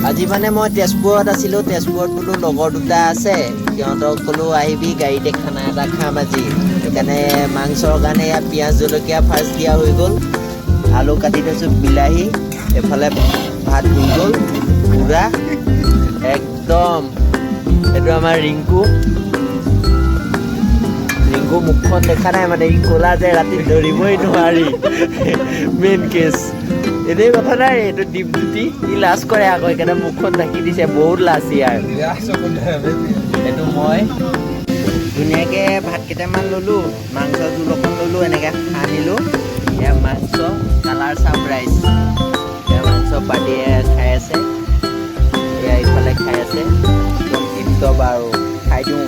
আজি মানে মই তেজপুৰত আছিলোঁ। তেজপুৰত বোলো লগৰ দুটা আছে, সিহঁতক ক'লো আহিবি গাড়ীতে খানা এটা খাম আজি। সেইকাৰণে মাংসৰ কাৰণে ইয়াত পিঁয়াজ জলকীয়া ফাৰ্ষ্ট দিয়া হৈ গ'ল, আলু কাটি থৈছোঁ, বিলাহী, এফালে ভাত হৈ গ'ল পুৰা একদম। এইটো আমাৰ ৰিংকু মুখখন দেখা নাই মানে, ই ক'লা যে ৰাতি ধৰিবই নোৱাৰি। মেইন কেছ এনেই কথা নাই, এইটো দীপজ্যোতি ই লাজ কৰে আকৌ, সেইকাৰণে মুখখন ঢাকি দিছে, বহুত লাজ ইয়াৰ। এইটো মই ধুনীয়াকৈ ভাত কেইটামান ল'লোঁ, মাংস জোল অকণ ল'লোঁ, এনেকৈ সানিলোঁ। এয়া মাংস কালাৰ চাপ ৰাইচ, এয়া মাংস পাতিয়ে খাই আছে, এয়া ইফালে খাই আছে, একদম টিপটপ আৰু খাই দিওঁ।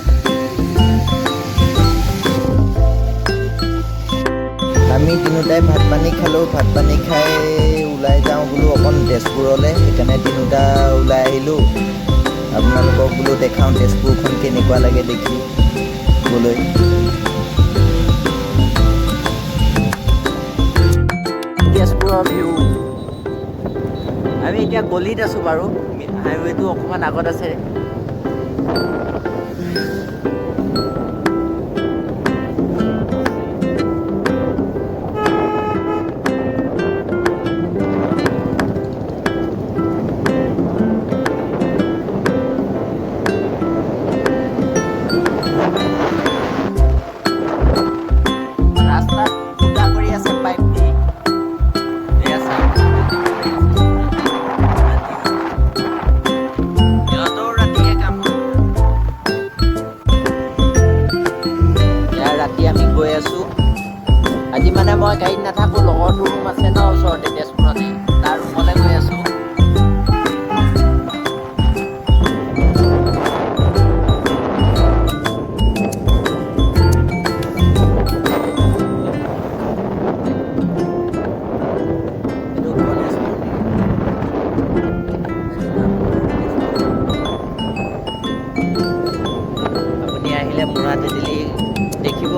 আমি তিনিওটাই ভাত পানী খালোঁ, ভাত পানী খাই ওলাই যাওঁ বোলো অকণ তেজপুৰলৈ, সেইকাৰণে তিনিওটা ওলাই আহিলোঁ। আপোনালোকক বোলো দেখাওঁ তেজপুৰখন কেনেকুৱা লাগে দেখিবলৈ। তেজপুৰৰ ভিউ। আমি এতিয়া গলিত আছোঁ বাৰু, হাইৱেটো অকণমান আগত আছে। আজি মানে মই গাড়ীত নাথাকোঁ, লগৰটো ৰুম আছে ন ওচৰতে তেজপুৰতে, তাৰ ৰুমলৈ গৈ আছোঁ। আপুনি আহিলে মুৰা তেতেলী দেখিব।